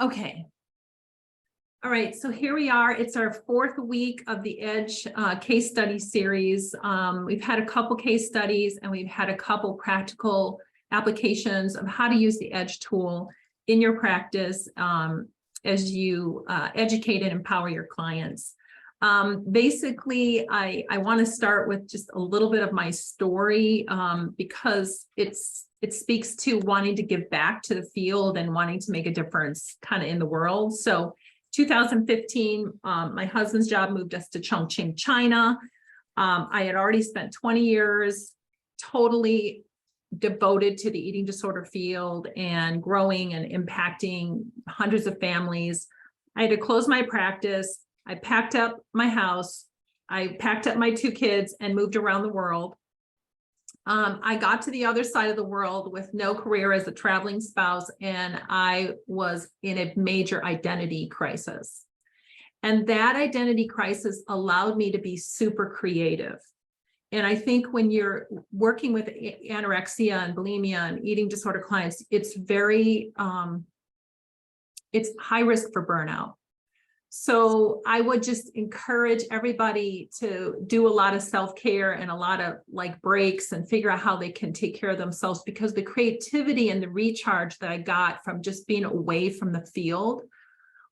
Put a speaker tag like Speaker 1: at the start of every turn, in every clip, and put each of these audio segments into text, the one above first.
Speaker 1: Okay. All right, so here we are. It's our fourth week of the EDGE case study series. We've had a couple case studies and we've had a couple practical applications of how to use the EDGE tool in your practice as you educate and empower your clients. Basically, I want to start with just a little bit of my story because it speaks to wanting to give back to the field and wanting to make a difference kind of in the world. So 2015, my husband's job moved us to Chongqing, China. I had already spent 20 years totally devoted to the eating disorder field and growing and impacting hundreds of families. I had to close my practice. I packed up my house. I packed up my 2 kids and moved around the world. I got to the other side of the world with no career as a traveling spouse, and I was in a major identity crisis. And that identity crisis allowed me to be super creative. And I think when you're working with anorexia and bulimia and eating disorder clients, it's very, it's high risk for burnout. So I would just encourage everybody to do a lot of self-care and a lot of like breaks and figure out how they can take care of themselves, because the creativity and the recharge that I got from just being away from the field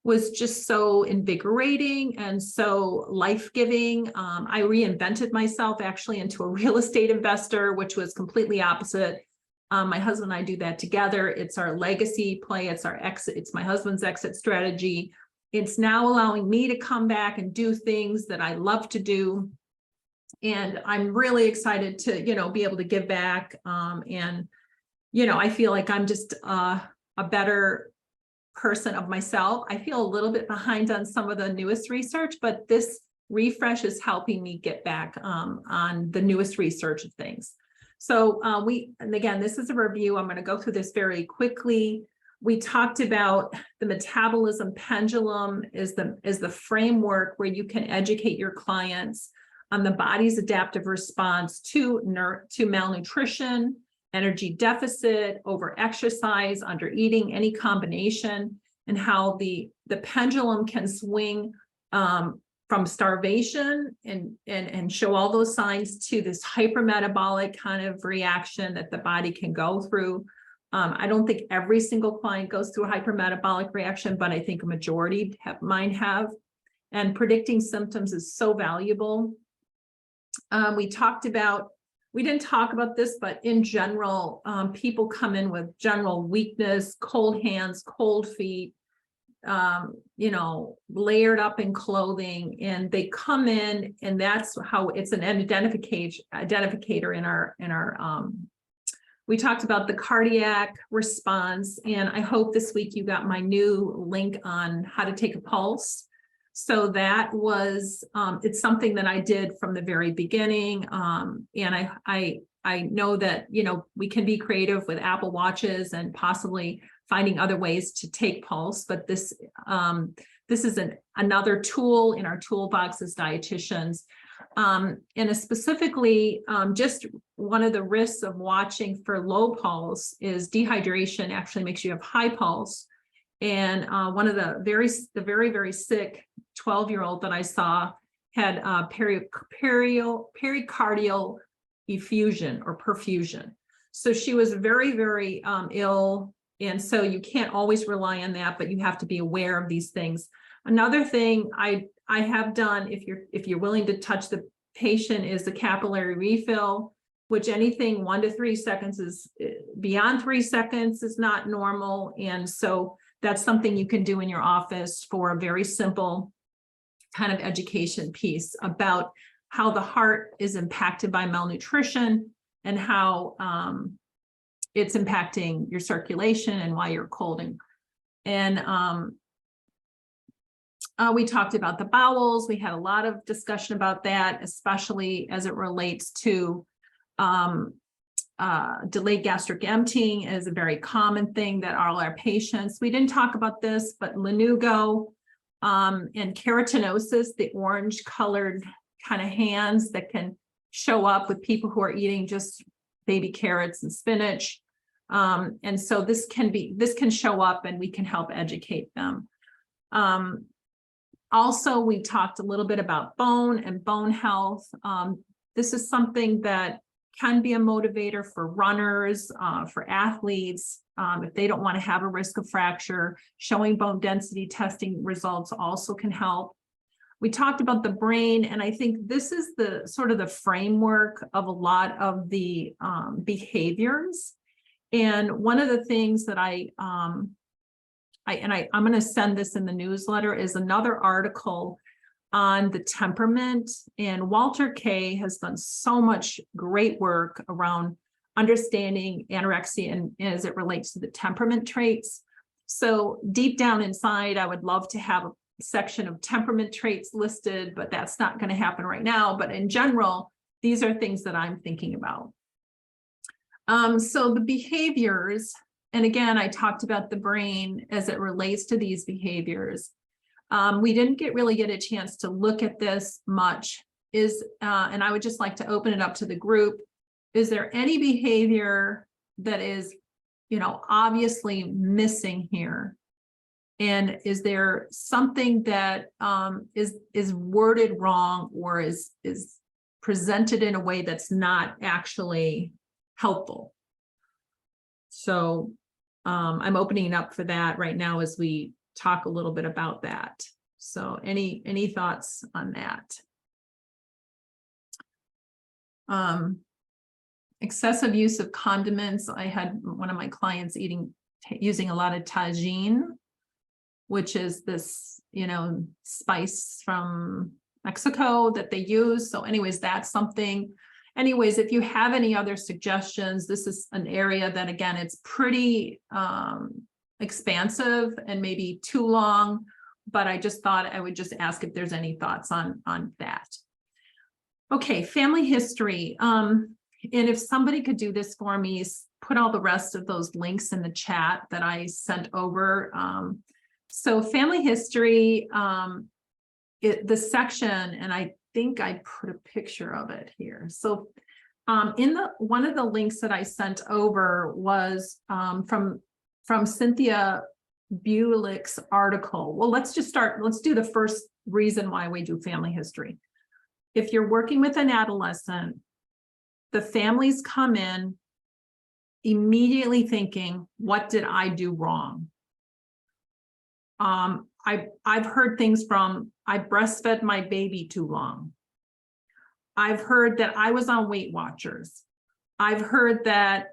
Speaker 1: was just so invigorating and so life-giving. I reinvented myself actually into a real estate investor, which was completely opposite. My husband and I do that together. It's our legacy play. It's our exit. It's my husband's exit strategy. It's now allowing me to come back and do things that I love to do. And I'm really excited to, be able to give back. And, I feel like I'm just a better person of myself. I feel a little bit behind on some of the newest research, but this refresh is helping me get back on the newest research of things. So and again, this is a review. I'm going to go through this very quickly. We talked about the metabolism pendulum is the framework where you can educate your clients on the body's adaptive response to malnutrition, energy deficit, overexercise, undereating, any combination, and how the pendulum can swing from starvation and show all those signs to this hypermetabolic kind of reaction that the body can go through. I don't think every single client goes through a hypermetabolic reaction, but I think a majority mine have. And predicting symptoms is so valuable. We didn't talk about this, but in general, people come in with general weakness, cold hands, cold feet, layered up in clothing, and they come in, and that's how it's an identificator in our we talked about the cardiac response, and I hope this week you got my new link on how to take a pulse. So that was, it's something that I did from the very beginning. And I know that, we can be creative with Apple Watches and possibly finding other ways to take pulse, but this is another tool in our toolbox as dietitians. And specifically, just one of the risks of watching for low pulse is dehydration actually makes you have high pulse. And one of the very, very sick 12-year-old that I saw had pericardial effusion or perfusion. So she was very, very ill. And so you can't always rely on that, but you have to be aware of these things. Another thing I have done, if you're willing to touch the patient, is the capillary refill, which anything 1 to 3 seconds is beyond 3 seconds is not normal. And so that's something you can do in your office for a very simple kind of education piece about how the heart is impacted by malnutrition and how it's impacting your circulation and why you're cold. And we talked about the bowels. We had a lot of discussion about that, especially as it relates to delayed gastric emptying is a very common thing that all our patients, we didn't talk about this, but lanugo and keratinosis, the orange colored kind of hands that can show up with people who are eating just baby carrots and spinach. And so this can show up and we can help educate them. Also, we talked a little bit about bone and bone health. This is something that can be a motivator for runners, for athletes, if they don't want to have a risk of fracture. Showing bone density testing results also can help. We talked about the brain, and I think this is the sort of the framework of a lot of the behaviors. And one of the things that I'm going to send this in the newsletter is another article on the temperament. And Walter Kay has done so much great work around understanding anorexia and as it relates to the temperament traits. So deep down inside, I would love to have a section of temperament traits listed, but that's not going to happen right now. But in general, these are things that I'm thinking about. So the behaviors, and again, I talked about the brain as it relates to these behaviors. We didn't really get a chance to look at this much, and I would just like to open it up to the group. Is there any behavior that is, obviously missing here? And is there something that is worded wrong or is presented in a way that's not actually helpful? So I'm opening up for that right now as we talk a little bit about that. So any thoughts on that? Excessive use of condiments. I had one of my clients using a lot of tagine, which is this, spice from Mexico that they use. So anyways, that's something. Anyways, if you have any other suggestions, this is an area that, again, it's pretty expansive and maybe too long, but I just thought I would just ask if there's any thoughts on that. Okay, family history. And if somebody could do this for me, put all the rest of those links in the chat that I sent over. So family history, the section, and I think I put a picture of it here. So in one of the links that I sent over was from Cynthia Bulick's article. Well, let's just start. Let's do the first reason why we do family history. If you're working with an adolescent, the families come in immediately thinking, what did I do wrong? I've heard things from, I breastfed my baby too long. I've heard that I was on Weight Watchers. I've heard that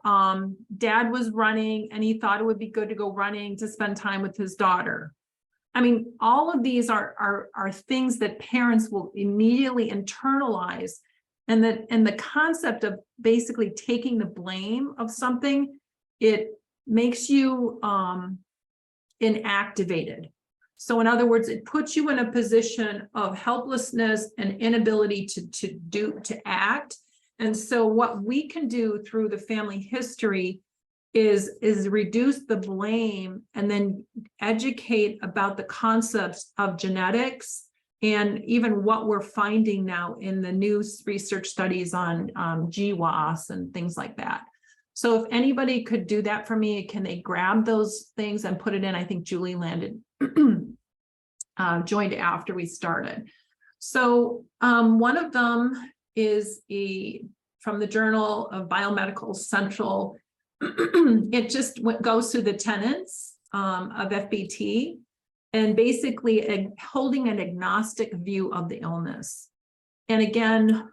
Speaker 1: dad was running and he thought it would be good to go running to spend time with his daughter. I mean, all of these are things that parents will immediately internalize. And the concept of basically taking the blame of something, it makes you inactivated. So in other words, it puts you in a position of helplessness and inability to act. And so what we can do through the family history is reduce the blame and then educate about the concepts of genetics and even what we're finding now in the new research studies on GWAS and things like that. So if anybody could do that for me, can they grab those things and put it in? I think Julie landed, joined after we started. So one of them is from the Journal of Biomedical Central. It just goes through the tenets of FBT and basically holding an agnostic view of the illness. And again,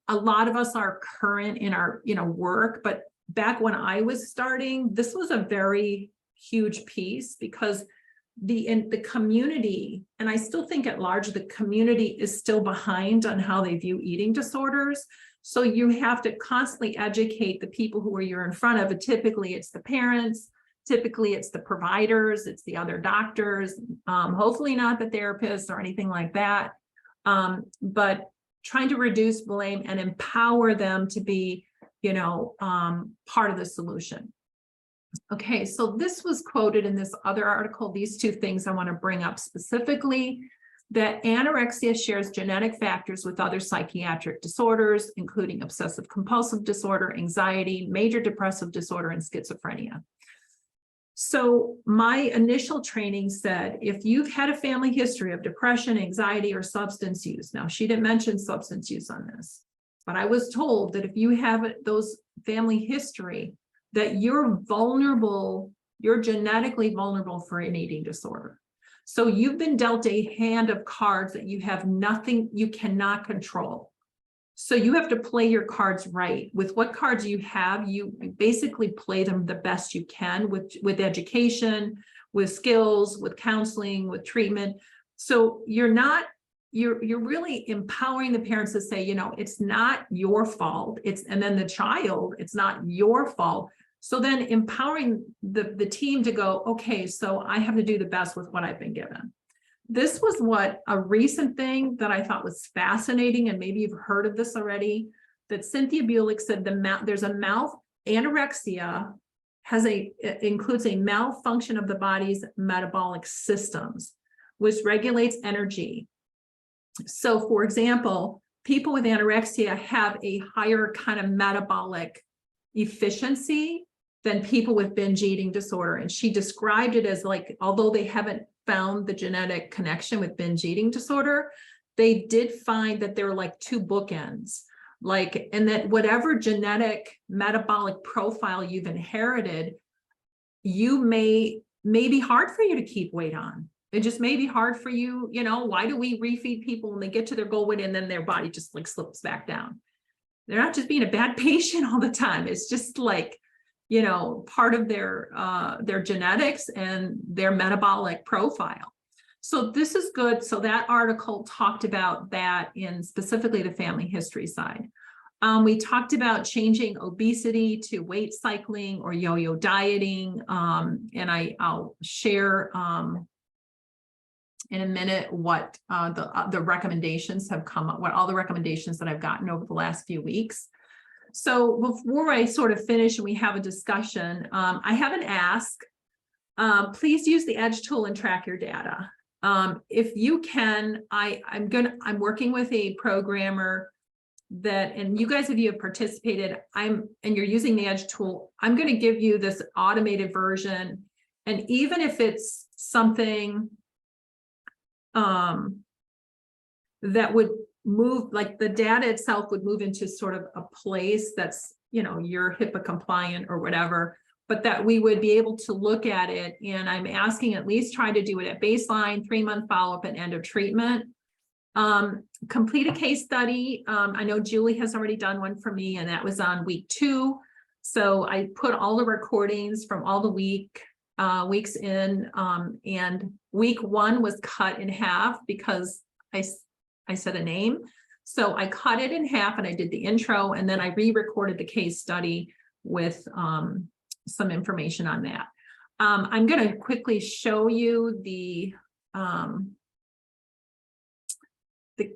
Speaker 1: a lot of us are current in our work, but back when I was starting, this was a very huge piece because the community, and I still think at large, the community is still behind on how they view eating disorders. So you have to constantly educate the people who you're in front of. Typically it's the parents, typically it's the providers, it's the other doctors, hopefully not the therapists or anything like that. But trying to reduce blame and empower them to be, part of the solution. Okay, so this was quoted in this other article. These two things I want to bring up specifically. that anorexia shares genetic factors with other psychiatric disorders, including obsessive compulsive disorder, anxiety, major depressive disorder, and schizophrenia. So my initial training said, if you've had a family history of depression, anxiety, or substance use, now she didn't mention substance use on this, but I was told that if you have those family history, that you're vulnerable, you're genetically vulnerable for an eating disorder. So you've been dealt a hand of cards that you have nothing, you cannot control. So you have to play your cards right. With what cards you have, you basically play them the best you can with education, with skills, with counseling, with treatment. So you're really empowering the parents to say, you know, it's not your fault. And then the child, it's not your fault. So then empowering the team to go, okay, so I have to do the best with what I've been given. This was what a recent thing that I thought was fascinating, and maybe you've heard of this already, that Cynthia Bulick said there's a anorexia includes a malfunction of the body's metabolic systems, which regulates energy. So for example, people with anorexia have a higher kind of metabolic efficiency than people with binge eating disorder. And she described it as like, although they haven't found the genetic connection with binge eating disorder, they did find that there are like two bookends, like, and that whatever genetic metabolic profile you've inherited, you may be hard for you to keep weight on. It just may be hard for you. You know, why do we refeed people when they get to their goal weight and then their body just like slips back down? They're not just being a bad patient all the time. It's just like, you know, part of their genetics and their metabolic profile. So this is good. So that article talked about that in specifically the family history side. We talked about changing obesity to weight cycling or yo-yo dieting. And I'll share in a minute what the recommendations have come up, what all the recommendations that I've gotten over the last few weeks. So before I sort of finish and we have a discussion, I have an ask. Please use the EDGE tool and track your data. If you can, I'm working with a programmer that, and you guys, if you have participated, and you're using the EDGE tool, I'm going to give you this automated version. And even if it's something that would move, like the data itself would move into sort of a place that's, you know, you're HIPAA compliant or whatever, but that we would be able to look at it. And I'm asking at least try to do it at baseline, 3-month follow-up, and end of treatment. Complete a case study. I know Julie has already done one for me, and that was on week 2. So I put all the recordings from all the weeks in, and week 1 was cut in half because I said a name. So I cut it in half and I did the intro, and then I re-recorded the case study with some information on that. I'm going to quickly show you the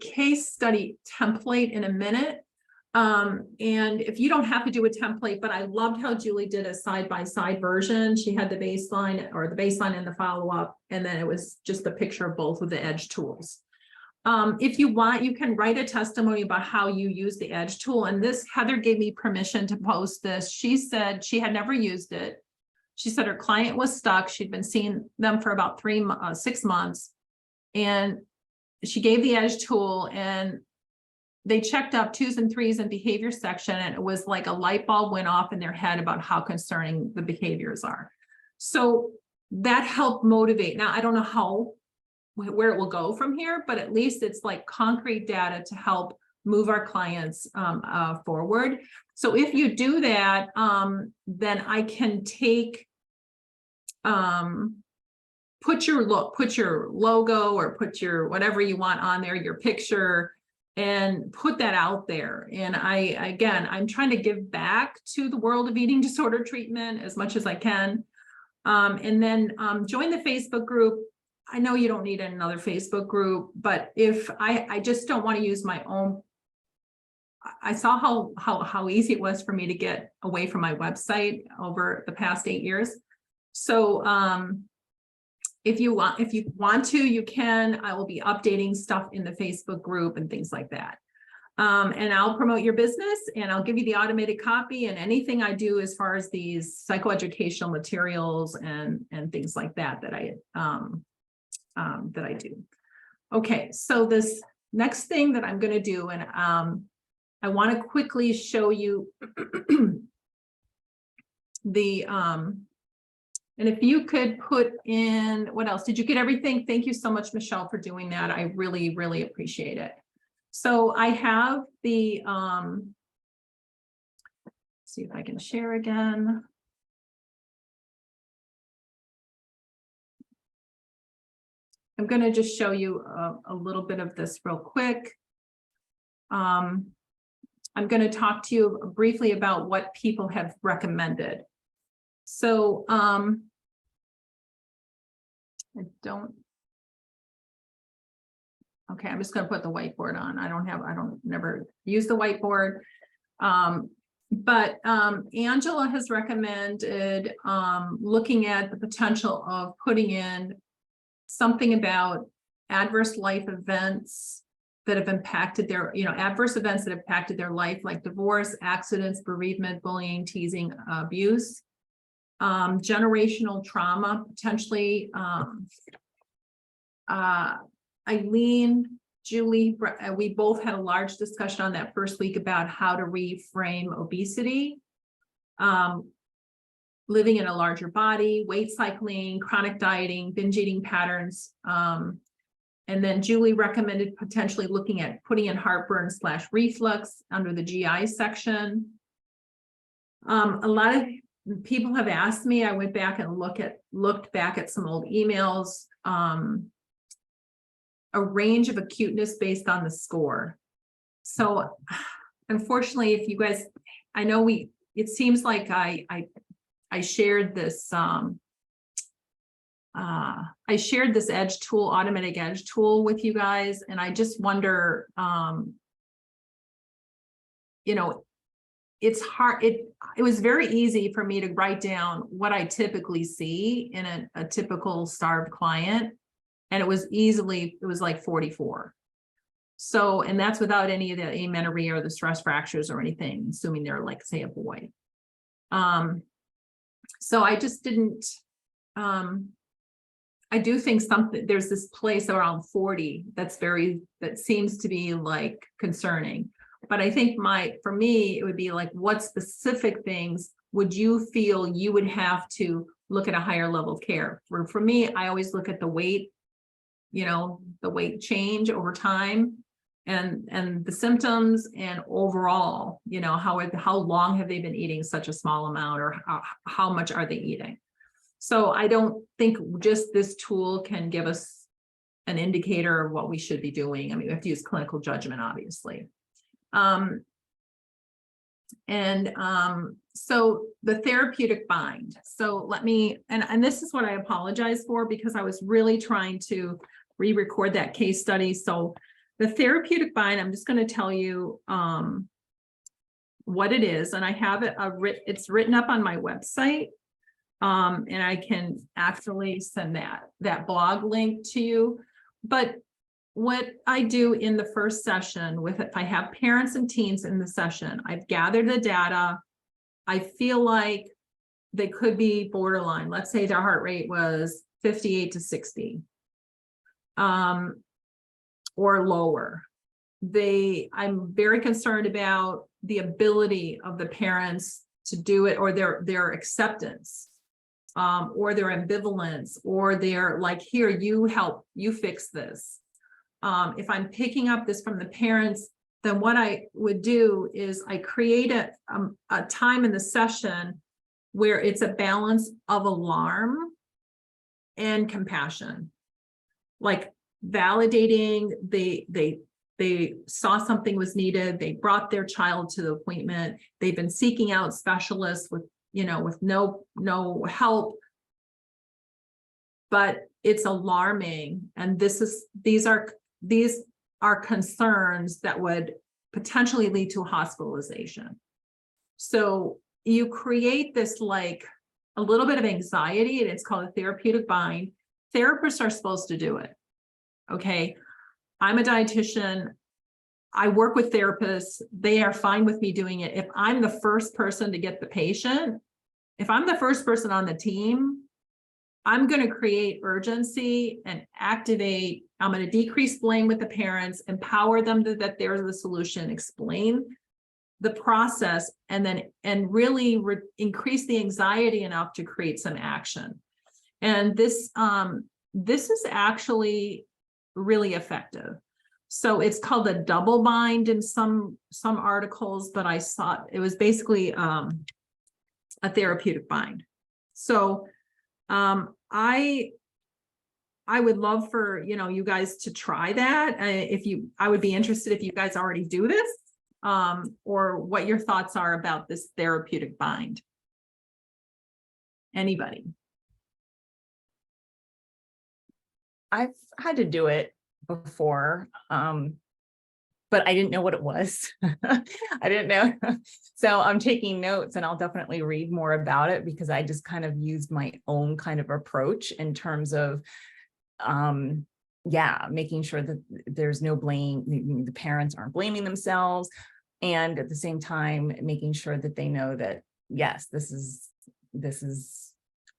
Speaker 1: case study template in a minute. And if you don't have to do a template, but I loved how Julie did a side-by-side version. She had the baseline and the follow-up, and then it was just a picture of both of the EDGE tools. If you want, you can write a testimony about how you use the EDGE tool. And this, Heather gave me permission to post this. She said she had never used it. She said her client was stuck. She'd been seeing them for about 6 months. And she gave the EDGE tool, and they checked up 2s and 3s in behavior section. And it was like a light bulb went off in their head about how concerning the behaviors are. So that helped motivate. Now, I don't know where it will go from here, but at least it's like concrete data to help move our clients forward. So if you do that, then I can take, put your logo or put your whatever you want on there, your picture, and put that out there. And I'm trying to give back to the world of eating disorder treatment as much as I can. And then join the Facebook group. I know you don't need another Facebook group, but if I just don't want to use my own, I saw how easy it was for me to get away from my website over the past 8 years. So if you want to, you can. I will be updating stuff in the Facebook group and things like that. And I'll promote your business, and I'll give you the automated copy and anything I do as far as these psychoeducational materials and things like that that I do. Okay, so this next thing that I'm going to do, and I want to quickly show you the and if you could put in, what else? Did you get everything? Thank you so much, Michelle, for doing that. I really, really appreciate it. So I have the, see if I can share again. I'm going to just show you a little bit of this real quick. I'm going to talk to you briefly about what people have recommended. So okay, I'm just going to put the whiteboard on. I don't never use the whiteboard. But Angela has recommended looking at the potential of putting in something about adverse life events that have impacted their, adverse events that have impacted their life, like divorce, accidents, bereavement, bullying, teasing, abuse, generational trauma, potentially. Eileen, Julie, we both had a large discussion on that first week about how to reframe obesity, living in a larger body, weight cycling, chronic dieting, binge eating patterns. And then Julie recommended potentially looking at putting in heartburn / reflux under the GI section. A lot of people have asked me, I went back and looked back at some old emails, a range of acuteness based on the score. So unfortunately, if you guys, I know it seems like I shared this, I shared this edge tool, automatic edge tool with you guys. And I just wonder, it's hard. It was very easy for me to write down what I typically see in a typical starved client. And it was like 44. So, and that's without any of the amenorrhea or the stress fractures or anything, assuming they're like, say, a boy. So I just didn't, I do think there's this place around 40 that seems to be like concerning. But I think for me, it would be like, what specific things would you feel you would have to look at a higher level of care? For me, I always look at the weight, the weight change over time and the symptoms and overall, how long have they been eating such a small amount, or how much are they eating? So I don't think just this tool can give us an indicator of what we should be doing. I mean, we have to use clinical judgment, obviously. So the therapeutic bind. So let me, and this is what I apologize for, because I was really trying to re-record that case study. So the therapeutic bind, I'm just going to tell you what it is. And I have it, it's written up on my website. And I can actually send that blog link to you. But what I do in the first session if I have parents and teens in the session, I've gathered the data. I feel like they could be borderline. Let's say their heart rate was 58 to 60 or lower. I'm very concerned about the ability of the parents to do it, or their acceptance, or their ambivalence, or their like, here, you help, you fix this. If I'm picking up this from the parents, then what I would do is I create a time in the session where it's a balance of alarm and compassion, like validating they saw something was needed, they brought their child to the appointment, they've been seeking out specialists with no help, but it's alarming, and these are concerns that would potentially lead to hospitalization. So you create this like a little bit of anxiety, and it's called a therapeutic bind. therapists are supposed to do it. Okay. I'm a dietitian. I work with therapists. They are fine with me doing it. If I'm the first person to get the patient, if I'm the first person on the team, I'm going to create urgency and activate. I'm going to decrease blame with the parents, empower them that there's the solution, explain the process, and really increase the anxiety enough to create some action. And this is actually really effective. So it's called a double bind in some articles, but I saw it was basically a therapeutic bind. So I would love for you guys to try that. I would be interested if you guys already do this, or what your thoughts are about this therapeutic bind. Anybody?
Speaker 2: I've had to do it before, but I didn't know what it was. I didn't know. So I'm taking notes, and I'll definitely read more about it, because I just kind of used my own kind of approach in terms of, making sure that there's no blame, the parents aren't blaming themselves. And at the same time, making sure that they know that, yes, this is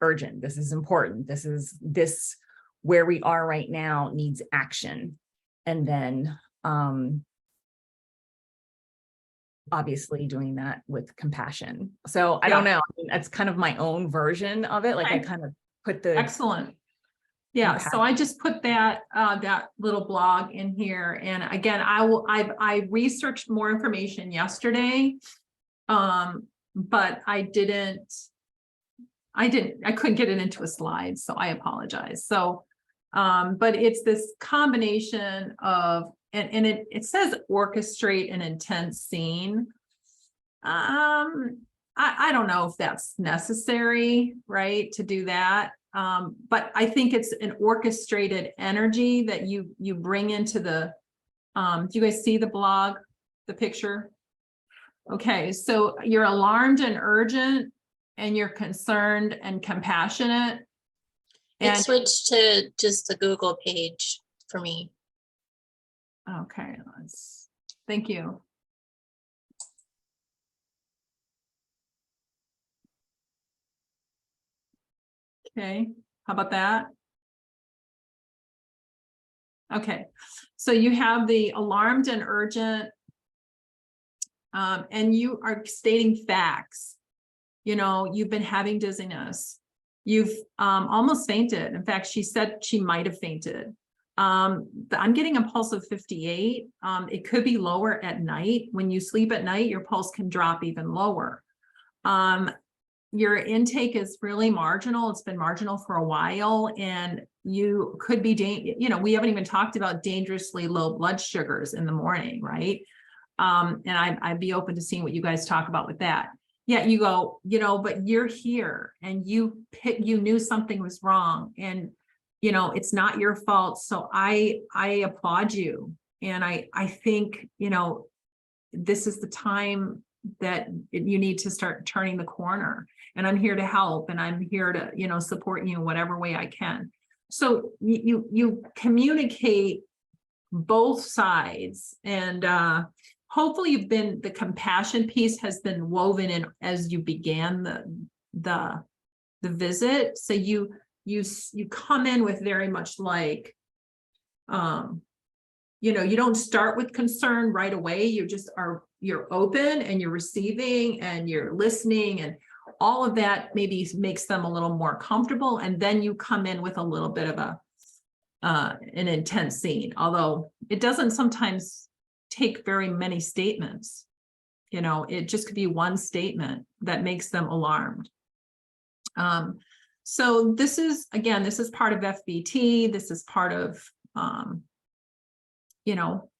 Speaker 2: urgent. This is important. This where we are right now needs action. And then, obviously doing that with compassion. So I don't know. I mean, that's kind of my own version of it. Like I kind of put the
Speaker 1: excellent. Yeah. So I just put that little blog in here. And again, I researched more information yesterday. But I couldn't get it into a slide. So I apologize. So, but it's this combination of, and it says orchestrate an intense scene. I don't know if that's necessary, right, to do that. But I think it's an orchestrated energy that you bring into the, do you guys see the blog, the picture? Okay, so you're alarmed and urgent, and you're concerned and compassionate.
Speaker 3: It switched to just the Google page for me.
Speaker 1: Okay, thank you. Okay, how about that? Okay, so you have the alarmed and urgent, and you are stating facts. You've been having dizziness. You've almost fainted. In fact, she said she might have fainted. I'm getting a pulse of 58. It could be lower at night. When you sleep at night, your pulse can drop even lower. Your intake is really marginal. It's been marginal for a while, and you could be, we haven't even talked about dangerously low blood sugars in the morning, right? And I'd be open to seeing what you guys talk about with that. Yeah, you go, but you're here, and you knew something was wrong, and it's not your fault. So I applaud you, and I think this is the time that you need to start turning the corner. And I'm here to help, and I'm here to support you in whatever way I can. So you communicate both sides, and hopefully the compassion piece has been woven in as you began the visit. So you come in with very much like, you don't start with concern right away. You're open, and you're receiving, and you're listening, and all of that maybe makes them a little more comfortable. And then you come in with a little bit of an intense scene, although it doesn't sometimes take very many statements. It just could be one statement that makes them alarmed. So this is part of FBT. This is part of,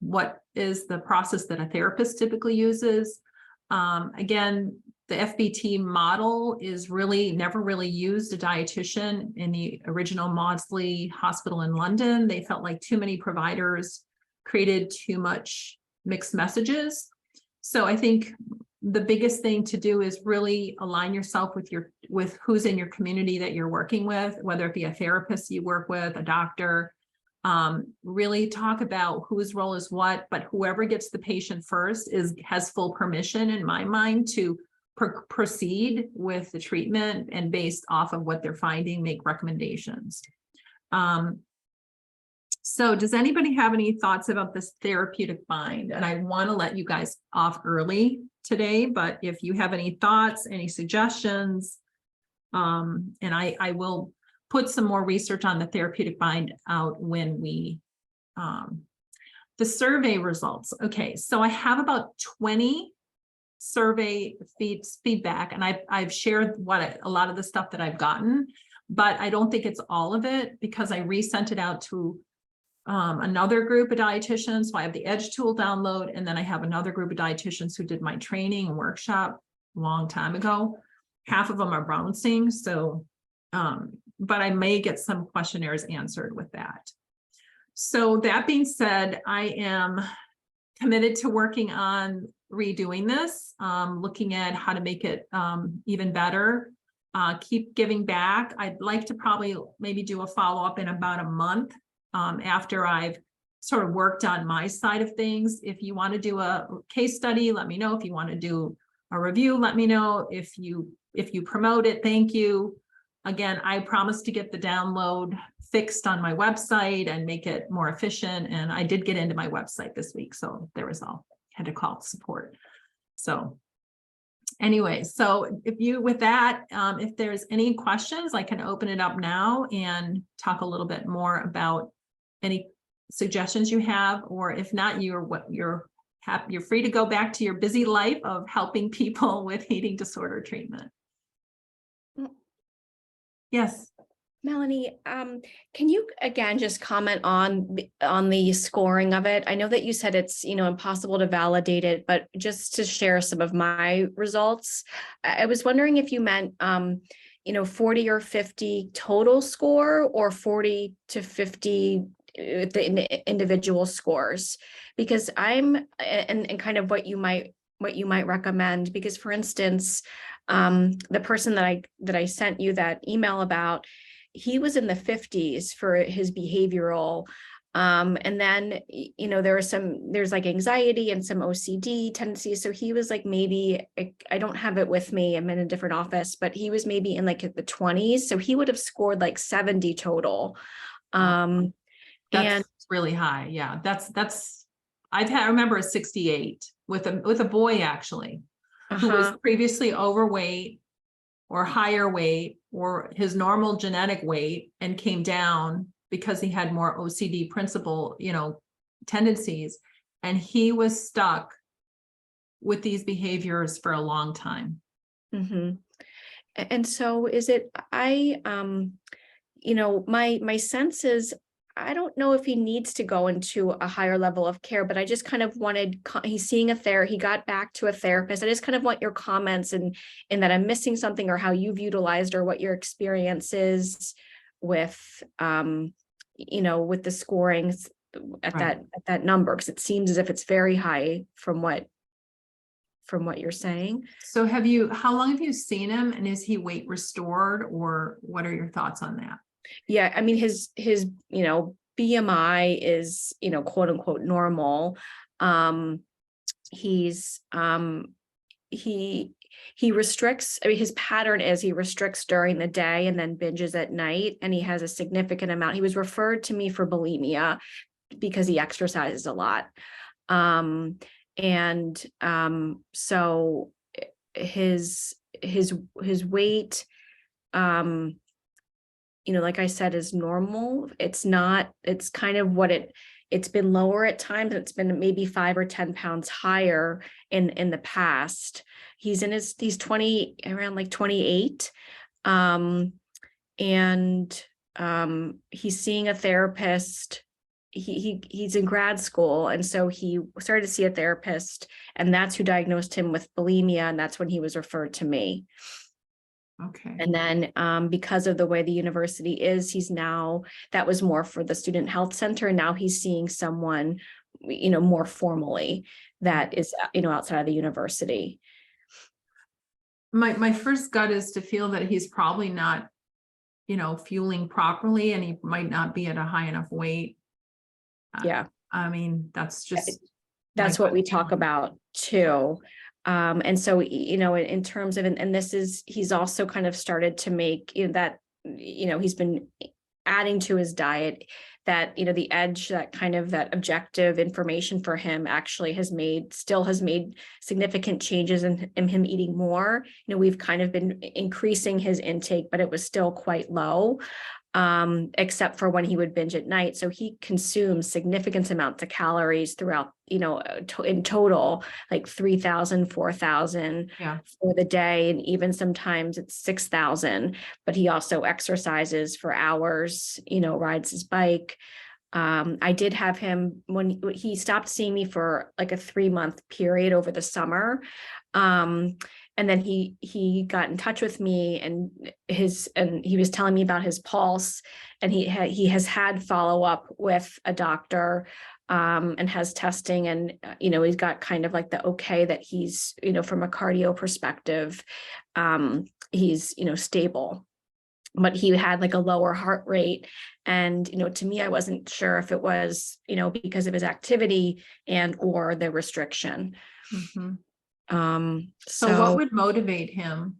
Speaker 1: what is the process that a therapist typically uses. Again, the FBT model is never really used a dietitian in the original Maudsley Hospital in London. They felt like too many providers created too much mixed messages. So I think, the biggest thing to do is really align yourself with who's in your community that you're working with, whether it be a therapist you work with, a doctor. Really talk about whose role is what, but whoever gets the patient first has full permission in my mind to proceed with the treatment, and based off of what they're finding, make recommendations. So does anybody have any thoughts about this therapeutic bind? And I want to let you guys off early today, but if you have any thoughts, any suggestions, and I will put some more research on the therapeutic bind out when we, the survey results. Okay, so I have about 20 survey feedback, and I've shared a lot of the stuff that I've gotten, but I don't think it's all of it, because I resent it out to another group of dietitians. So I have the Edge tool download, and then I have another group of dietitians who did my training and workshop a long time ago. Half of them are bouncing, so but I may get some questionnaires answered with that. So that being said, I am committed to working on redoing this, looking at how to make it even better, keep giving back. I'd like to probably maybe do a follow-up in about a month after I've sort of worked on my side of things. If you want to do a case study, let me know. If you want to do a review, let me know. If you promote it, thank you. Again, I promise to get the download fixed on my website and make it more efficient. And I did get into my website this week, so there was had to call support. So anyway, so with that, if there's any questions, I can open it up now and talk a little bit more about any suggestions you have, or if not, you're free to go back to your busy life of helping people with eating disorder treatment. Yes.
Speaker 4: Melanie, can you again just comment on the scoring of it? I know that you said it's impossible to validate it, but just to share some of my results, I was wondering if you meant 40 or 50 total score, or 40 to 50 the individual scores, because and kind of what you might recommend, because for instance, the person that I sent you that email about, he was in the 50s for his behavioral. And then, there's like anxiety and some OCD tendencies. So he was like, maybe, I don't have it with me, I'm in a different office, but he was maybe in like the 20s. So he would have scored like 70 total.
Speaker 1: That's really high. Yeah, I remember a 68 with a boy actually, who was previously overweight or higher weight or his normal genetic weight, and came down because he had more OCD principle, tendencies. And he was stuck with these behaviors for a long time.
Speaker 4: Mm-hmm. And so is it, my sense is, I don't know if he needs to go into a higher level of care, but I just kind of wanted, he's seeing he got back to a therapist. I just kind of want your comments in that I'm missing something, or how you've utilized, or what your experience is with, with the scoring at that number, because it seems as if it's very high from what you're saying.
Speaker 1: So how long have you seen him, and is he weight restored, or what are your thoughts on that?
Speaker 4: Yeah, I mean, his BMI is, quote unquote normal. He restricts, his pattern is he restricts during the day and then binges at night, and he has a significant amount. He was referred to me for bulimia because he exercises a lot. So his weight, like I said, is normal. It's kind of what it's been lower at times. It's been maybe 5 or 10 pounds higher in the past. He's around like 28. He's seeing a therapist. He's in grad school. And so he started to see a therapist, and that's who diagnosed him with bulimia. And that's when he was referred to me.
Speaker 1: Okay.
Speaker 4: And then because of the way the university is, that was more for the student health center. And now he's seeing someone, more formally, that is, outside of the university.
Speaker 1: my first gut is to feel that he's probably not, fueling properly, and he might not be at a high enough weight.
Speaker 4: Yeah.
Speaker 1: I mean, that's just.
Speaker 4: That's
Speaker 1: my
Speaker 4: what
Speaker 1: gut
Speaker 4: we talk
Speaker 1: feeling.
Speaker 4: about too. And so, in terms of, and this is, he's also kind of started to make, that, he's been adding to his diet that, the edge, that kind of that objective information for him actually still has made significant changes in him eating more. We've kind of been increasing his intake, but it was still quite low. Except for when he would binge at night. So he consumes significant amounts of calories throughout, in total, like 3,000, 4,000 for the day. And even sometimes it's 6,000, but he also exercises for hours, rides his bike. I did have him when he stopped seeing me for like a 3-month period over the summer. And then he got in touch with me, and he was telling me about his pulse, and he has had follow-up with a doctor, and has testing, and he's got kind of like the okay that he's, from a cardio perspective, he's, stable. But he had like a lower heart rate. And, to me, I wasn't sure if it was, because of his activity and or the restriction.
Speaker 1: Mhm.
Speaker 4: So
Speaker 1: what would motivate him?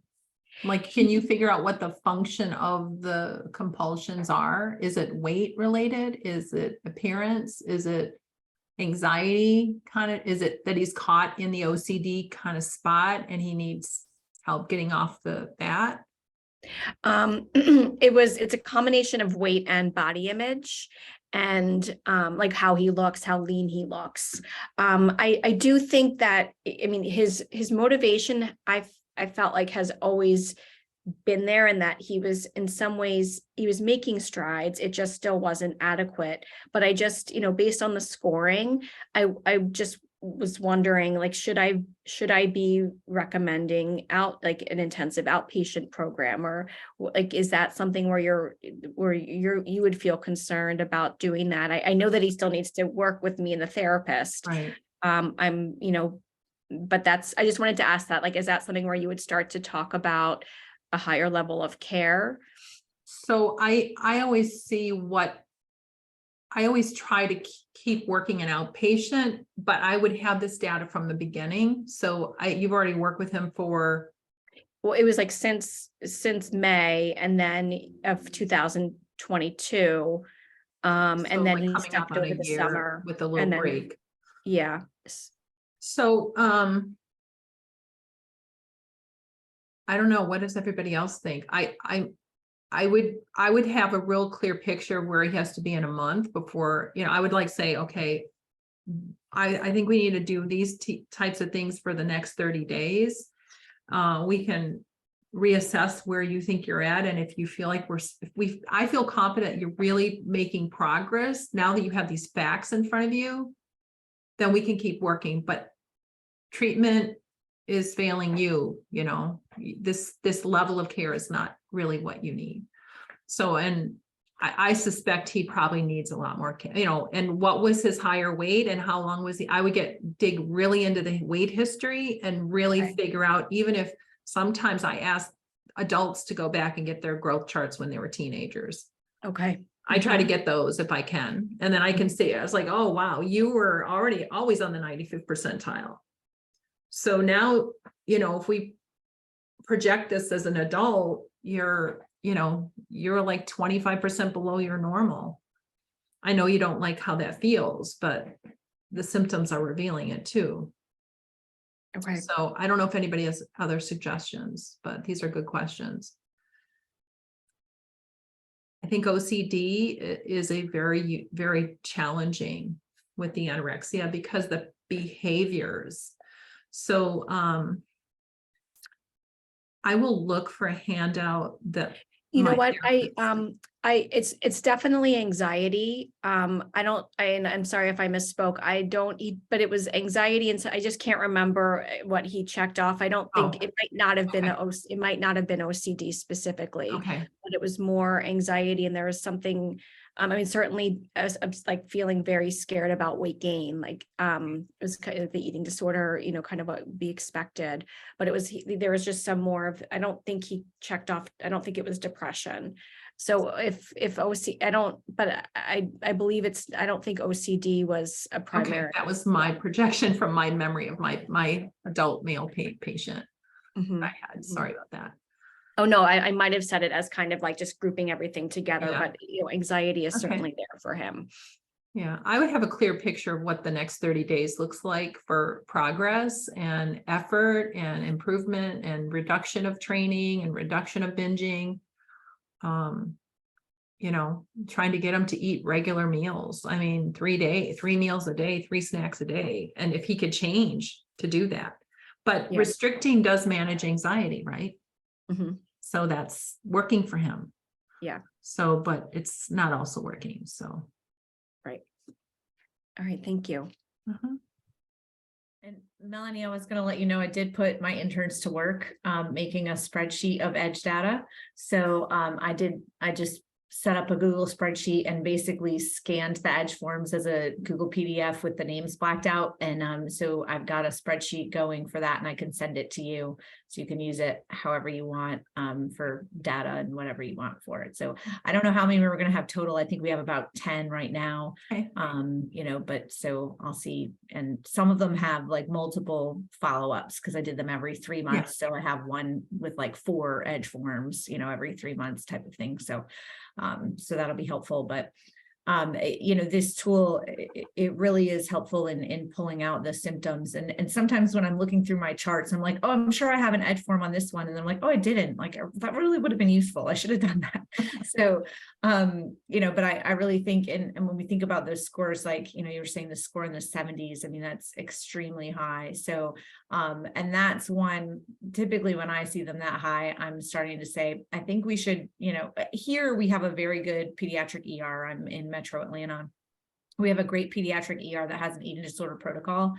Speaker 1: Like, can you figure out what the function of the compulsions are? Is it weight related? Is it appearance? Is it anxiety kind of? Is it that he's caught in the OCD kind of spot and he needs help getting off that?
Speaker 4: It's a combination of weight and body image, and like how he looks, how lean he looks. I do think that, I mean, his motivation, I felt like has always been there, and that he was, in some ways, he was making strides. It just still wasn't adequate. But I just, based on the scoring, I just was wondering, like, should I be recommending like an intensive outpatient program, or like, is that something where you would feel concerned about doing that? I know that he still needs to work with me and the therapist.
Speaker 1: Right.
Speaker 4: But I just wanted to ask that, like, is that something where you would start to talk about a higher level of care?
Speaker 1: So I always I always try to keep working an outpatient, but I would have this data from the beginning. So you've already worked with him for.
Speaker 4: Well, it was like since May, and then of 2022. And
Speaker 1: So,
Speaker 4: then
Speaker 1: like,
Speaker 4: he
Speaker 1: coming up
Speaker 4: stopped
Speaker 1: on
Speaker 4: over
Speaker 1: a
Speaker 4: the
Speaker 1: year
Speaker 4: summer
Speaker 1: with a little
Speaker 4: and then,
Speaker 1: break.
Speaker 4: yeah.
Speaker 1: So, I don't know. What does everybody else think? I would have a real clear picture of where he has to be in a month before, I would like say, okay, I think we need to do these types of things for the next 30 days. We can reassess where you think you're at. And if you feel like I feel confident you're really making progress now that you have these facts in front of you, then we can keep working. But treatment is failing you, this level of care is not really what you need. So, and I suspect he probably needs a lot more care, and what was his higher weight and how long was he? I would dig really into the weight history and really figure out, even if sometimes I ask adults to go back and get their growth charts when they were teenagers.
Speaker 4: Okay.
Speaker 1: I try to get those if I can. And then I can see, I was like, oh, wow, you were already always on the 95th percentile. So now, if we project this as an adult, you're like 25% below your normal. I know you don't like how that feels, but the symptoms are revealing it too.
Speaker 4: Okay.
Speaker 1: So I don't know if anybody has other suggestions, but these are good questions. I think OCD is a very, very challenging with the anorexia because the behaviors. So I will look for a handout that
Speaker 4: You know what, It's definitely anxiety. And I'm sorry if I misspoke. I don't eat, but it was anxiety. And so I just can't remember what he checked off. I don't think
Speaker 1: Oh,
Speaker 4: it might not have been,
Speaker 1: okay.
Speaker 4: it might not have been OCD specifically,
Speaker 1: Okay.
Speaker 4: but it was more anxiety. And there was something, I mean, certainly I was like feeling very scared about weight gain. Like, it was kind of the eating disorder, kind of what would be expected, but there was just some more of, I don't think he checked off. I don't think it was depression. So if OC, I believe I don't think OCD was a
Speaker 1: Okay,
Speaker 4: primary.
Speaker 1: that was my projection from my memory of my adult male patient
Speaker 4: Mhm,
Speaker 1: I had.
Speaker 4: mhm.
Speaker 1: Sorry about that.
Speaker 4: Oh, no, I might have said it as kind of like just grouping everything together,
Speaker 1: Yeah.
Speaker 4: but anxiety is
Speaker 1: Okay.
Speaker 4: certainly there for him.
Speaker 1: Yeah, I would have a clear picture of what the next 30 days looks like for progress and effort and improvement and reduction of training and reduction of binging. Trying to get them to eat regular meals. I mean, 3 meals a day, 3 snacks a day. And if he could change to do that. But
Speaker 4: Yeah.
Speaker 1: restricting does manage anxiety, right?
Speaker 4: Mhm.
Speaker 1: So that's working for him.
Speaker 4: Yeah.
Speaker 1: So, but it's not also working. So.
Speaker 4: Right. All right. Thank you.
Speaker 1: Uh-huh.
Speaker 5: And Melanie, I was going to let you know, I did put my interns to work making a spreadsheet of edge data. So I just set up a Google spreadsheet and basically scanned the edge forms as a Google PDF with the names blacked out. And so I've got a spreadsheet going for that, and I can send it to you so you can use it however you want for data and whatever you want for it. So I don't know how many we're going to have total. I think we have about 10 right now.
Speaker 1: Okay.
Speaker 5: But so I'll see. And some of them have like multiple follow-ups because I did them every 3 months. So I have one with like 4 edge forms, every 3 months type of thing. So that'll be helpful, but this tool, it really is helpful in pulling out the symptoms. And sometimes when I'm looking through my charts, I'm like, oh, I'm sure I have an edge form on this one. And I'm like, oh, I didn't. Like, that really would have been useful. I should have done that. So, but I really think, and when we think about those scores, like, you were saying the score in the 70s, I mean, that's extremely high. So, and that's one, typically when I see them that high, I'm starting to say, I think we should, here we have a very good pediatric ER. I'm in Metro Atlanta. We have a great pediatric ER that has an eating disorder protocol.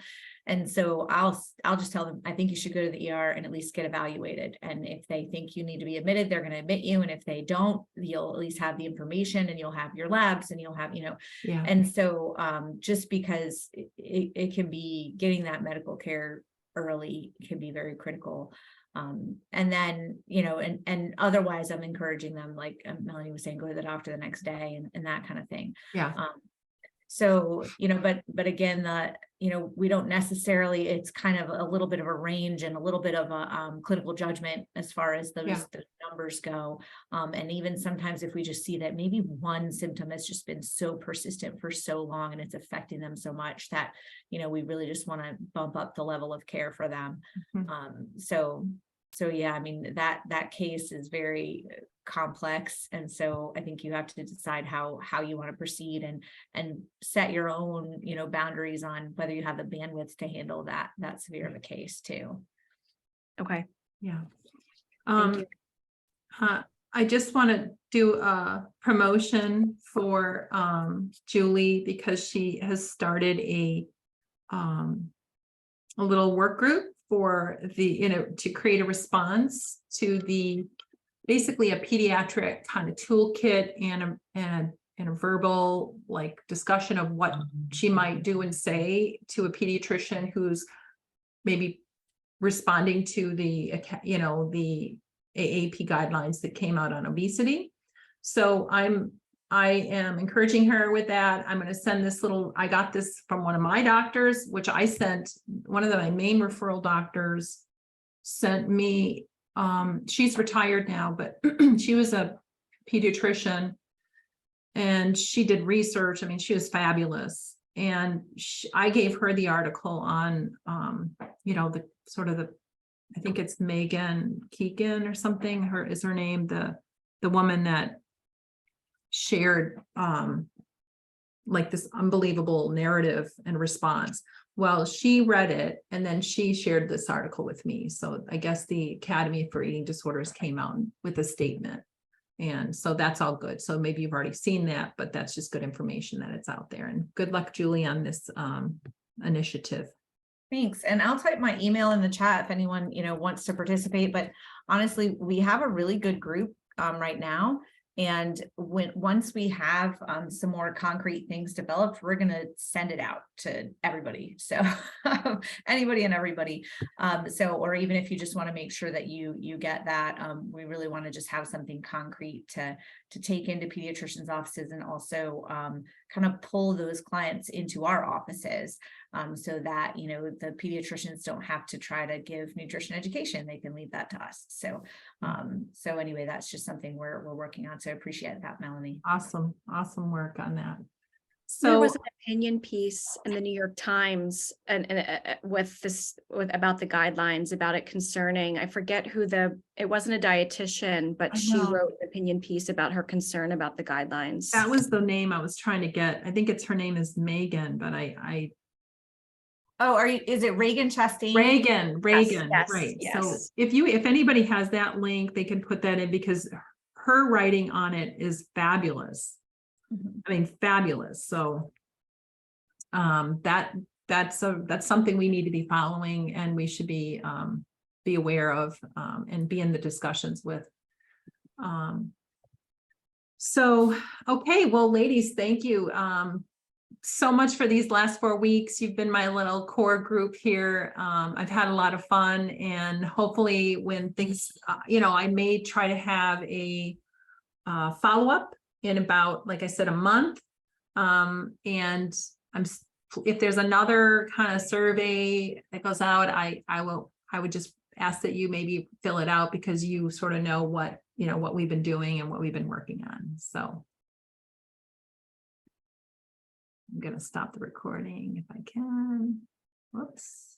Speaker 5: And so I'll just tell them, I think you should go to the ER and at least get evaluated. And if they think you need to be admitted, they're going to admit you. And if they don't, you'll at least have the information and you'll have your labs and you'll have,
Speaker 1: Yeah.
Speaker 5: and so just because it can be getting that medical care early can be very critical. And then, and otherwise I'm encouraging them, like Melanie was saying, go to the doctor the next day and that kind of thing.
Speaker 1: Yeah.
Speaker 5: So, but again, we don't necessarily, it's kind of a little bit of a range and a little bit of a clinical judgment as far as those numbers go. And even sometimes if we just see that maybe one symptom has just been so persistent for so long and it's affecting them so much that, we really just want to bump up the level of care for them.
Speaker 1: Mhm.
Speaker 5: So yeah, I mean, that case is very complex. And so I think you have to decide how you want to proceed and set your own, boundaries on whether you have the bandwidth to handle that severe of a case too.
Speaker 4: Okay.
Speaker 1: Yeah.
Speaker 4: Thank you.
Speaker 1: I just want to do a promotion for Julie because she has started a little work group for to create a response to basically a pediatric kind of toolkit and a verbal like discussion of what she might do and say to a pediatrician who's maybe responding to the AAP guidelines that came out on obesity. So I am encouraging her with that. I'm going to send this I got this from one of my doctors, which I sent one of my main referral doctors sent me. She's retired now, but she was a pediatrician and she did research. I mean, she was fabulous. And I gave her the article on, I think it's Megan Keegan or something. Is her name, the woman that shared like this unbelievable narrative and response. Well, she read it and then she shared this article with me. So I guess the Academy for Eating Disorders came out with a statement And so that's all good. So maybe you've already seen that, but that's just good information that it's out there. And good luck, Julie, on this initiative.
Speaker 5: Thanks. And I'll type my email in the chat if anyone, wants to participate. But honestly, we have a really good group right now. And once we have some more concrete things developed, we're going to send it out to everybody. So anybody and everybody. Or even if you just want to make sure that you get that, we really want to just have something concrete to take into pediatricians' offices, and also kind of pull those clients into our offices, so that, the pediatricians don't have to try to give nutrition education. They can leave that to us. So anyway, that's just something we're working on. So I appreciate that, Melanie.
Speaker 1: Awesome work on that.
Speaker 4: There
Speaker 1: So
Speaker 4: was an opinion piece in the New York Times and about the guidelines, about it concerning, I forget who it wasn't a dietitian, but she wrote an opinion piece about her concern about the guidelines.
Speaker 1: that was the name I was trying to get. I think her name is Megan, but
Speaker 5: Oh, is it Reagan Chastain?
Speaker 1: Reagan,
Speaker 4: yes,
Speaker 1: right.
Speaker 4: yes.
Speaker 1: So if anybody has that link, they can put that in, because her writing on it is fabulous. I mean, fabulous. So that's something we need to be following, and we should be aware of, and be in the discussions with. So, okay, well, ladies, thank you so much for these last 4 weeks. You've been my little core group here. I've had a lot of fun, and hopefully when things, I may try to have a follow-up in about, like I said, a month. And if there's another kind of survey that goes out, I would just ask that you maybe fill it out, because you sort of know what we've been doing and what we've been working on. So I'm going to stop the recording if I can. Whoops.